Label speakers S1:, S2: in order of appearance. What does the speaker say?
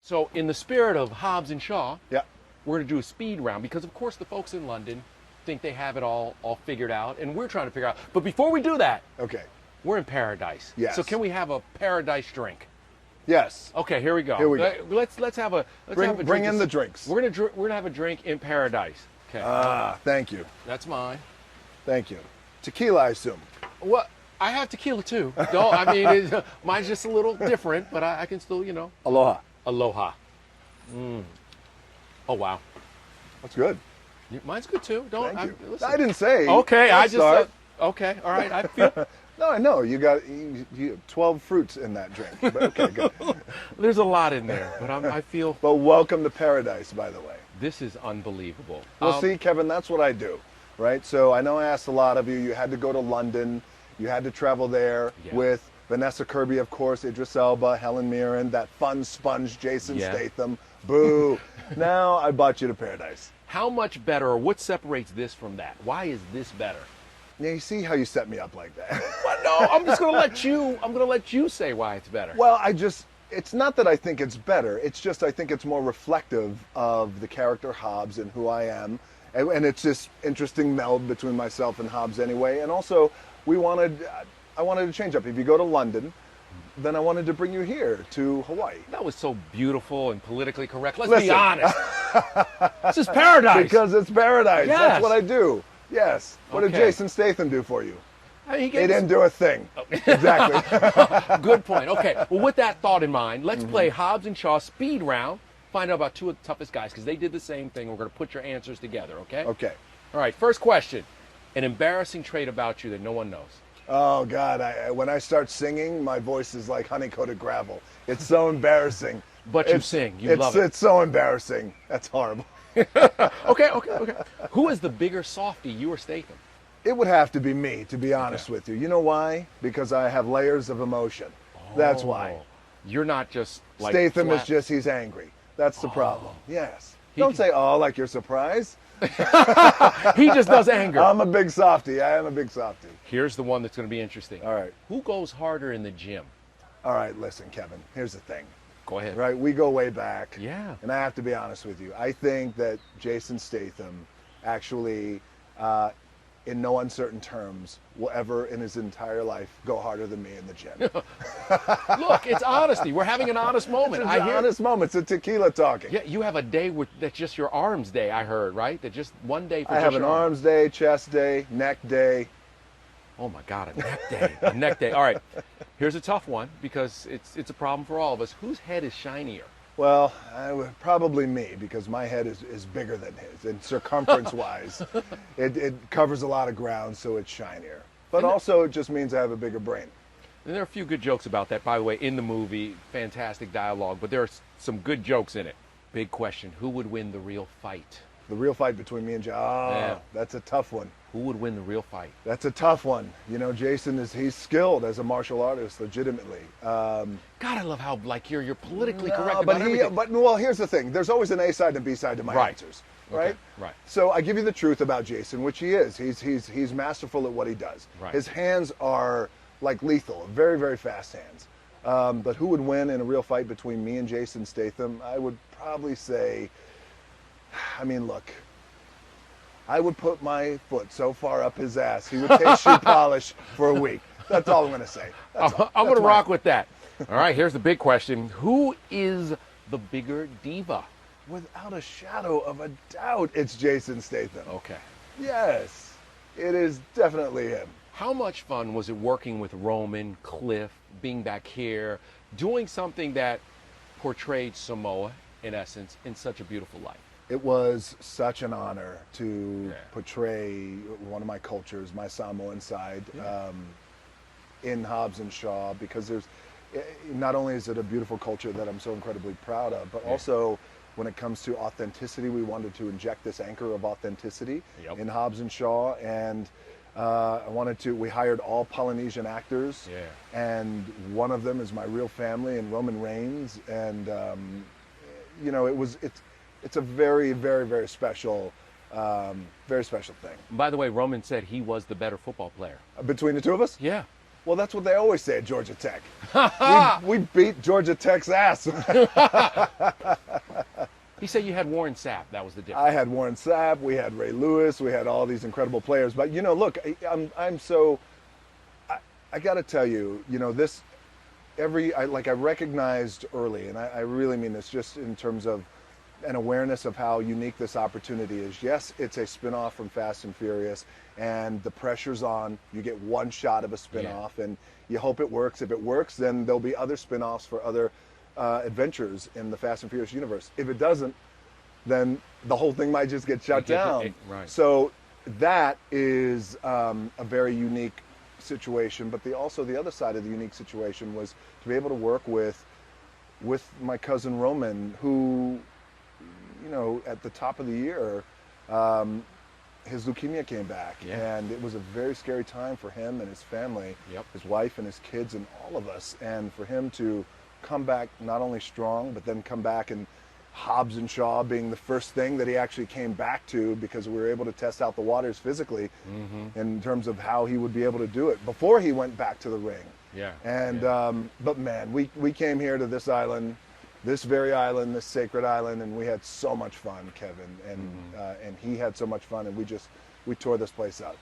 S1: So in the spirit of Hobbs and Shaw,
S2: Yeah.
S1: we're going to do a speed round because, of course, the folks in London think they have it all figured out, and we're trying to figure out. But before we do that,
S2: Okay.
S1: we're in paradise.
S2: Yes.
S1: So can we have a paradise drink?
S2: Yes.
S1: Okay, here we go.
S2: Here we go.
S1: Let's have a drink.
S2: Bring in the drinks.
S1: We're gonna have a drink in paradise. Okay.
S2: Thank you.
S1: That's mine.
S2: Thank you. Tequila, I assume.
S1: Well, I have tequila too. No, I mean mine's just a little different, but I can still,
S2: Aloha.
S1: Aloha. Oh wow.
S2: That's good.
S1: Mine's good too.
S2: Thank you.
S1: Listen.
S2: I didn't say.
S1: Okay, I just
S2: start.
S1: okay. All right. I feel
S2: No, I know. You got 12 fruits in that drink. But okay, good.
S1: there's a lot in there, but I feel
S2: But welcome to paradise, by the way.
S1: this is unbelievable.
S2: Well, see, Kevin, that's what I do, right? So I know I asked a lot of you. You had to go to London. You had to travel there
S1: Yeah.
S2: with Vanessa Kirby, of course, Idris Elba, Helen Mirren, that fun sponge Jason
S1: Yeah.
S2: Statham. Boo. Now I brought you to paradise.
S1: How much better, or what separates this from that? Why is this better?
S2: Yeah, you see how you set me up like that.
S1: Well, no, I'm just gonna let you. I'm gonna let you say why it's better.
S2: Well, it's not that I think it's better. It's just I think it's more reflective of the character Hobbs and who I am. And it's this interesting meld between myself and Hobbs anyway. And also, I wanted to change up. If you go to London, then I wanted to bring you here to Hawaii.
S1: That was so beautiful and politically correct. Let's be
S2: Listen.
S1: honest. This is paradise.
S2: Because it's paradise.
S1: Yes.
S2: That's what I do. Yes. What did
S1: Okay.
S2: Jason Statham do for you?
S1: I mean, he
S2: He
S1: gave
S2: didn't do a thing. Exactly.
S1: Good point. Okay. Well, with that thought in mind, let's play Hobbs and Shaw speed round. Find out about two of the toughest guys because they did the same thing. We're going to put your answers together. Okay.
S2: Okay.
S1: All right. First question: an embarrassing trait about you that no one knows.
S2: Oh, God. When I start singing, my voice is like honey-coated gravel. It's so embarrassing.
S1: But you sing. You love it.
S2: It's so embarrassing. That's horrible.
S1: Okay. Who is the bigger softie, you or Statham?
S2: It would have to be me, to be honest with you. You know why? Because I have layers of emotion. That's why.
S1: You're not just like
S2: Statham
S1: flat.
S2: is just, he's angry. That's the problem. Yes.
S1: He
S2: Don't
S1: can-
S2: say, oh, like you're surprised.
S1: He just does anger.
S2: I'm a big softie. I am a big softie.
S1: Here's the one that's going to be interesting.
S2: All right.
S1: Who goes harder in the gym?
S2: All right, listen, Kevin. Here's the thing.
S1: Go ahead.
S2: Right? We go way back.
S1: Yeah.
S2: And I have to be honest with you. I think that Jason Statham actually, in no uncertain terms, will ever in his entire life go harder than me in the gym.
S1: Look, it's honesty. We're having an honest moment.
S2: It's an honest moment. It's a tequila talking.
S1: Yeah, you have a day that's just your arms day, I heard, right? That just one day for
S2: I
S1: just
S2: have
S1: your
S2: an arms day, chest day, neck day.
S1: Oh my God, a neck day. A neck day. All right. Here's a tough one because it's a problem for all of us. Whose head is shinier?
S2: Well, probably me, because my head is bigger than his, and circumference-wise, it covers a lot of ground, so it's shinier. But also, it just means I have a bigger brain.
S1: And there are a few good jokes about that, by the way, in the movie. Fantastic dialogue, but there are some good jokes in it. Big question: who would win the real fight?
S2: The real fight between me and Jay. Oh,
S1: Yeah.
S2: That's a tough one.
S1: Who would win the real fight?
S2: That's a tough one. You know, Jason he's skilled as a martial artist, legitimately.
S1: God, I love how you're politically
S2: No,
S1: correct
S2: but
S1: about everything.
S2: well, here's the thing. There's always an A side and a B side to my
S1: Right.
S2: answers, right?
S1: Okay, right.
S2: So I give you the truth about Jason, which he is. He's masterful at what he does.
S1: Right.
S2: His hands are like lethal, very, very fast hands. But who would win in a real fight between me and Jason Statham? I would probably say, I mean, look, I would put my foot so far up his ass, he would take shoe polish for a week. That's all I'm going to say.
S1: I'm going to rock with that. All right, here's the big question. Who is the bigger diva?
S2: Without a shadow of a doubt, it's Jason Statham.
S1: Okay.
S2: Yes, it is definitely him.
S1: How much fun was it working with Roman, Cliff, being back here, doing something that portrayed Samoa, in essence, in such a beautiful light?
S2: It was such an honor to
S1: Yeah.
S2: portray one of my cultures, my Samoan side, in Hobbs and Shaw, because not only is it a beautiful culture that I'm so incredibly proud of, but also when it comes to authenticity, we wanted to inject this anchor of authenticity
S1: Yep.
S2: in Hobbs and Shaw, and we hired all Polynesian actors,
S1: Yeah.
S2: and one of them is my real family, and Roman Reigns, and you know, it's a very, very, very special thing.
S1: By the way, Roman said he was the better football player.
S2: Between the two of us?
S1: Yeah.
S2: Well, that's what they always say at Georgia Tech. we beat Georgia Tech's ass.
S1: He said you had Warren Sapp. That was the difference.
S2: I had Warren Sapp. We had Ray Lewis. We had all these incredible players. But, you know, look, I'm so, I got to tell you, you know, this, I recognized early, and I really mean this just in terms of an awareness of how unique this opportunity is. Yes, it's a spin-off from Fast and Furious, and the pressure's on. You get one shot of a spin-off, and you hope it works. If it works, then there'll be other spin-offs for other adventures in the Fast and Furious universe. If it doesn't, then the whole thing might just get shut down.
S1: Right.
S2: So that is a very unique situation. But also the other side of the unique situation was to be able to work with my cousin Roman, who, you know, at the top of the year, his leukemia came back, and it was a very scary time for him and his family, his wife and his kids and all of us. And for him to come back not only strong, but then come back, and Hobbs and Shaw being the first thing that he actually came back to, because we were able to test out the waters physically in terms of how he would be able to do it before he went back to the ring. But man, we came here to this island, this very island, this sacred island, and we had so much fun, Kevin, and he had so much fun, and we tore this place up.